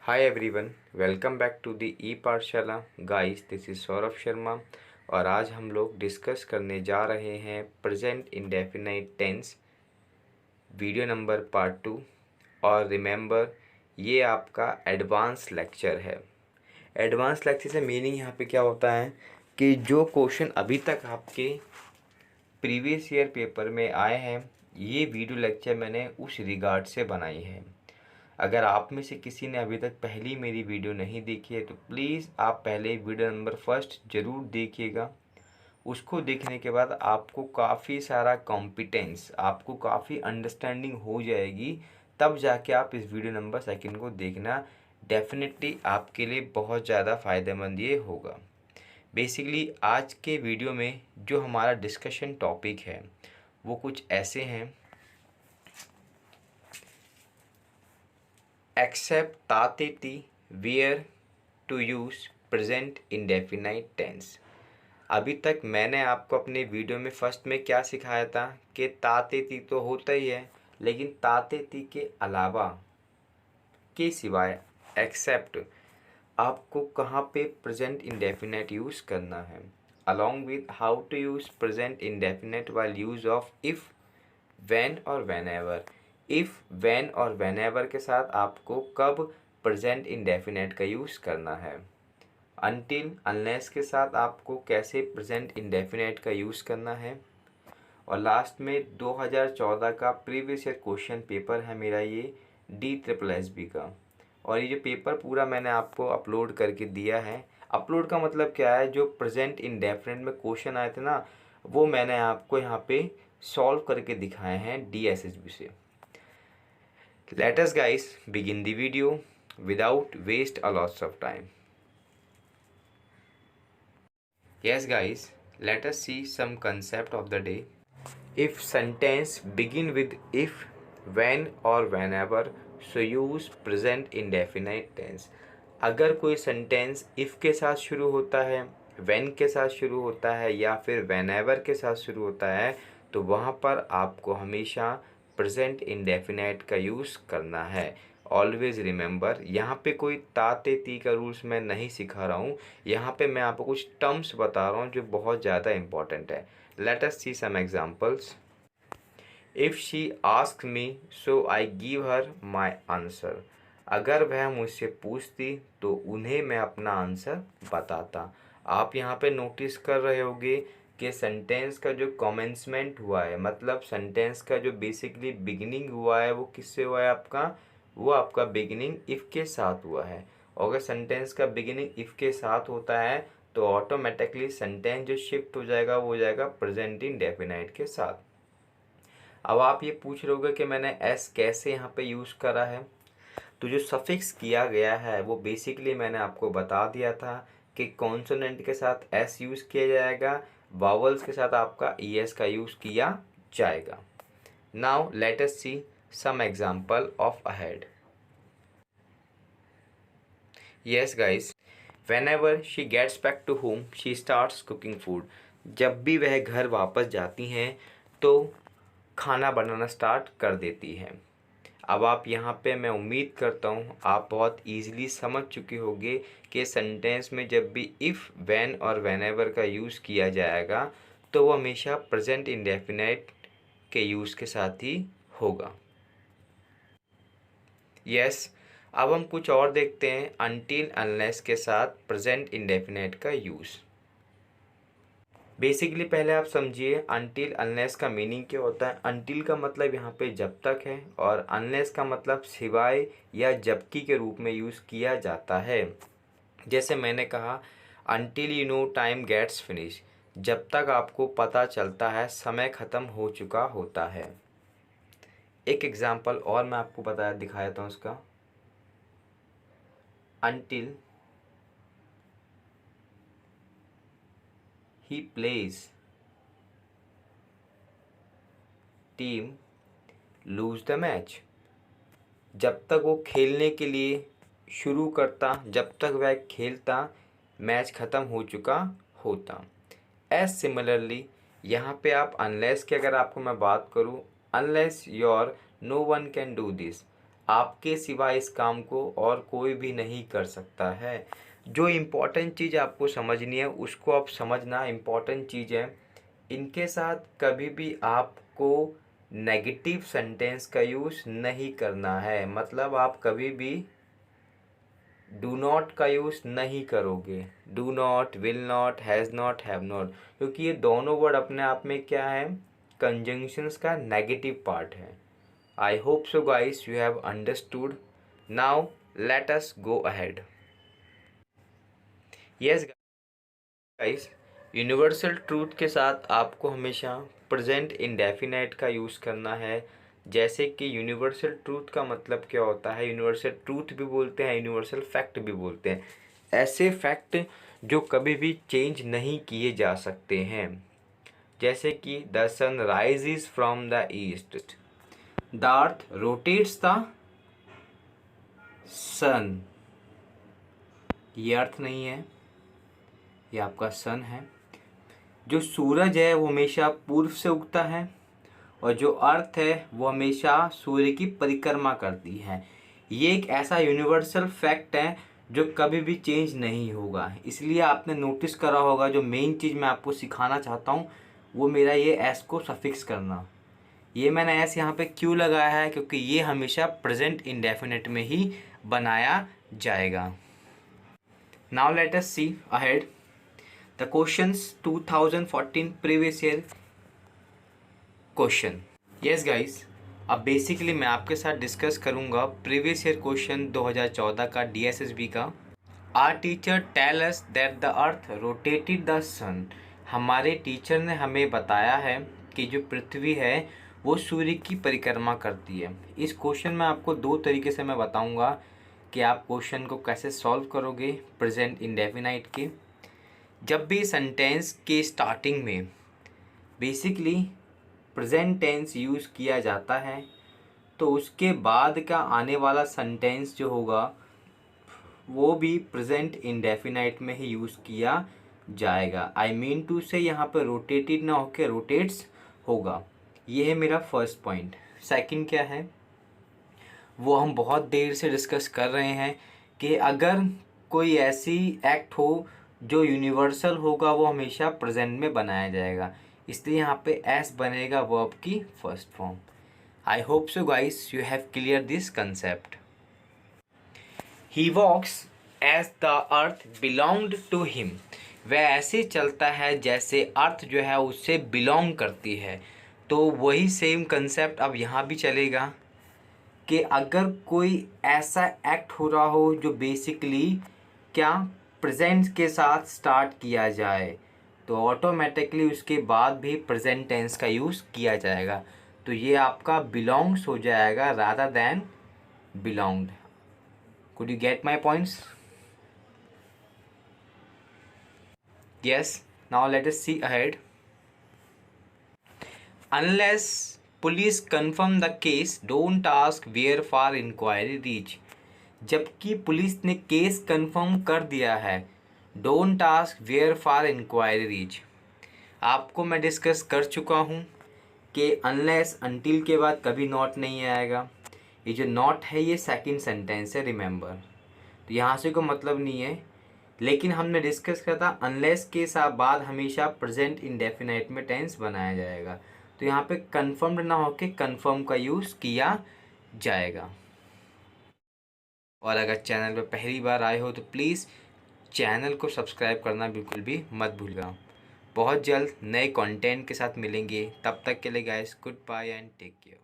Hi everyone, welcome back to the e-पाठशाला। Guys, this is Saurabh Sharma और आज हम लोग डिस्कस करने जा रहे हैं present indefinite tense video number part 2। और रिमेंबर, ये आपका एडवांस लेक्चर है। एडवांस लेक्चर से मीनिंग यहाँ पे क्या होता है कि जो क्वेश्चन अभी तक आपके प्रीवियस ईयर पेपर में आए हैं, ये वीडियो लेक्चर मैंने उस रिगार्ड से बनाई है। अगर आप में से किसी ने अभी तक पहली मेरी वीडियो नहीं देखी है तो प्लीज़ आप पहले वीडियो नंबर फर्स्ट ज़रूर देखिएगा। उसको देखने के बाद आपको काफ़ी सारा कॉम्पिटेंस, आपको काफ़ी अंडरस्टैंडिंग हो जाएगी। तब जाके आप इस वीडियो नंबर सेकंड को देखना। डेफिनेटली आपके लिए बहुत ज़्यादा फ़ायदेमंद ये होगा। बेसिकली आज के वीडियो में जो हमारा डिस्कशन टॉपिक है वो कुछ ऐसे हैं। एक्सेप्ट तातेती where to use present indefinite tense. अभी तक मैंने आपको अपने वीडियो में फर्स्ट में क्या सिखाया था कि तातेती तो होता ही है, लेकिन तातेती के अलावा के सिवाय एक्सेप्ट आपको कहाँ पे प्रेजेंट इंडेफिनाइट यूज़ करना है, along with how to use present indefinite while use of if, when और व्हेनेवर। इफ़, व्हेन और व्हेनेवर के साथ आपको कब प्रेजेंट इंडेफिनेट का यूज़ करना है। अनटिल, अनलेस के साथ आपको कैसे प्रेजेंट इंडेफिनेट का यूज़ करना है। और लास्ट में 2014 का प्रीवियस ईयर क्वेश्चन पेपर है मेरा ये DSSB का। और ये जो पेपर पूरा मैंने आपको अपलोड करके दिया है। अपलोड का मतलब क्या है, जो प्रेजेंट इंडेफिनेट में क्वेश्चन आए थे ना, वो मैंने आपको यहाँ पे सॉल्व करके दिखाए हैं DSSB से। Let us guys begin the video without waste a lots of time. Yes guys, let us see some concept of the day. If sentence begin with if, when or whenever, so use present indefinite tense. अगर कोई sentence if के साथ शुरू होता है, when के साथ शुरू होता है या फिर whenever के साथ शुरू होता है, तो वहाँ पर आपको हमेशा प्रेजेंट इंडेफिनाइट का यूज़ करना है। ऑलवेज रिमेंबर, यहाँ पे कोई ताते ती का रूल्स मैं नहीं सिखा रहा हूँ। यहाँ पे मैं आपको कुछ टर्म्स बता रहा हूँ जो बहुत ज़्यादा इंपॉर्टेंट है। Let us see some examples. If she ask me so I give her my answer. अगर वह मुझसे पूछती तो उन्हें मैं अपना आंसर बताता। आप यहाँ पे नोटिस कर रहे होंगे कि सेंटेंस का जो कॉमेंसमेंट हुआ है, मतलब सेंटेंस का जो बेसिकली बिगिनिंग हुआ है, वो किससे हुआ है आपका, वो आपका बिगिनिंग इफ़ के साथ हुआ है। और अगर सेंटेंस का बिगिनिंग इफ़ के साथ होता है तो ऑटोमेटिकली सेंटेंस जो शिफ्ट हो जाएगा वो हो जाएगा प्रेजेंट इंडेफिनाइट के साथ। अब आप ये पूछ रहे होगे कि मैंने एस कैसे यहाँ पे यूज़ करा है। तो जो सफिक्स किया गया है वो बेसिकली मैंने आपको बता दिया था कि कॉन्सोनेंट के साथ एस यूज़ किया जाएगा, वावल्स के साथ आपका ईएस का यूज़ किया जाएगा। Now let us see some example of ahead. Yes guys, whenever she gets back to home she starts cooking food। जब भी वह घर वापस जाती हैं तो खाना बनाना स्टार्ट कर देती हैं। अब आप यहाँ पे मैं उम्मीद करता हूँ आप बहुत ईजिली समझ चुके होंगे कि सेंटेंस में जब भी इफ़, व्हेन और व्हेनेवर का यूज़ किया जाएगा तो वो हमेशा प्रेजेंट इंडेफिनाइट के यूज़ के साथ ही होगा। यस, अब हम कुछ और देखते हैं अनटिल अनलेस के साथ प्रेजेंट इंडेफिनाइट का यूज़। बेसिकली पहले आप समझिए अनटिल अनलेस का मीनिंग क्या होता है। अनटिल का मतलब यहाँ पे जब तक है और अनलेस का मतलब सिवाय या जबकि के रूप में यूज़ किया जाता है। जैसे मैंने कहा until you know time gets finish, जब तक आपको पता चलता है समय ख़त्म हो चुका होता है। एक एग्जांपल और मैं आपको बताया दिखाया था उसका। until he plays team lose the match। जब तक वो खेलने के लिए शुरू करता, जब तक वह खेलता, मैच ख़त्म हो चुका होता। एज सिमिलरली यहाँ पे आप अनलेस की अगर आपको मैं बात करूँ, unless your no one can do this, आपके सिवा इस काम को और कोई भी नहीं कर सकता है। जो इम्पोर्टेंट चीज़ आपको समझनी है उसको आप समझना इम्पोर्टेंट चीज़ है। इनके साथ कभी भी आपको नेगेटिव सेंटेंस का यूज़ नहीं करना है, मतलब आप कभी भी डू नॉट का यूज़ नहीं करोगे। Do not, will not, has not, have not, क्योंकि ये दोनों वर्ड अपने आप में क्या है, कंजंक्शंस का नेगेटिव पार्ट है। आई hope so guys you have understood. Now let us go ahead. Yes guys, universal truth के साथ आपको हमेशा प्रेजेंट इंडेफिनाइट का यूज़ करना है। जैसे कि यूनिवर्सल ट्रूथ का मतलब क्या होता है, यूनिवर्सल ट्रूथ भी बोलते हैं, यूनिवर्सल फैक्ट भी बोलते हैं। ऐसे फैक्ट जो कभी भी चेंज नहीं किए जा सकते हैं, जैसे कि the sun rises from the east, the earth rotates the sun. ये अर्थ नहीं है, ये आपका सन है। जो सूरज है वो हमेशा पूर्व से उगता है और जो अर्थ है वो हमेशा सूर्य की परिक्रमा करती है। ये एक ऐसा यूनिवर्सल फैक्ट है जो कभी भी चेंज नहीं होगा। इसलिए आपने नोटिस करा होगा, जो मेन चीज़ मैं आपको सिखाना चाहता हूँ वो मेरा ये एस को सफिक्स करना। ये मैंने एस यहाँ पे क्यों लगाया है, क्योंकि ये हमेशा प्रेजेंट इंडेफिनिट में ही बनाया जाएगा। Now let us see ahead the questions 2014 previous year question. Yes guys, अब बेसिकली मैं आपके साथ डिस्कस करूंगा प्रीवियस ईयर क्वेश्चन 2014 का डीएसएसबी का। Our teacher tell us that the earth rotated the sun. हमारे टीचर ने हमें बताया है कि जो पृथ्वी है वो सूर्य की परिक्रमा करती है। इस क्वेश्चन में आपको दो तरीके से मैं बताऊंगा कि आप क्वेश्चन को कैसे सॉल्व करोगे प्रेजेंट इंडेफिनाइट के। जब भी सेंटेंस के स्टार्टिंग में बेसिकली प्रेजेंट टेंस यूज़ किया जाता है तो उसके बाद का आने वाला सेंटेंस जो होगा वो भी प्रेजेंट इंडेफिनाइट में ही यूज़ किया जाएगा। आई मीन टू से यहाँ पर रोटेटेड ना होकर रोटेट्स होगा। ये है मेरा फर्स्ट पॉइंट। सेकंड क्या है वो हम बहुत देर से डिस्कस कर रहे हैं कि अगर कोई ऐसी एक्ट हो जो यूनिवर्सल होगा वो हमेशा प्रेजेंट में बनाया जाएगा, इसलिए यहाँ पे एस बनेगा वर्ब की first form. I hope so guys you have clear this concept. He walks as the earth belonged to him. वह ऐसे चलता है जैसे अर्थ जो है उससे बिलोंग करती है। तो वही सेम कंसेप्ट अब यहाँ भी चलेगा कि अगर कोई ऐसा एक्ट हो रहा हो जो बेसिकली क्या प्रेजेंट के साथ स्टार्ट किया जाए तो ऑटोमेटिकली उसके बाद भी प्रेजेंट टेंस का यूज़ किया जाएगा। तो ये आपका बिलोंग्स हो जाएगा rather than belonged. Could you get my points? Yes, now let us see ahead. Unless police confirm the case don't ask where for inquiry reach. जबकि पुलिस ने केस कंफर्म कर दिया है, don't ask where for inquiry reach. आपको मैं discuss कर चुका हूँ कि अनलेस अनटिल के बाद कभी नॉट नहीं आएगा। ये जो नॉट है ये सेकंड सेंटेंस है, रिमेंबर। तो यहाँ से कोई मतलब नहीं है, लेकिन हमने डिस्कस किया था अनलेस के साथ बाद हमेशा प्रेजेंट इंडेफिनाइट में टेंस बनाया जाएगा। तो यहाँ पे कन्फर्म्ड ना होके कन्फर्म का यूज़ किया जाएगा। और अगर चैनल पर पहली बार आए हो तो प्लीज़ चैनल को सब्सक्राइब करना बिल्कुल भी मत भूलिएगा। बहुत जल्द नए कंटेंट के साथ मिलेंगे, तब तक के लिए guys good bye and take care.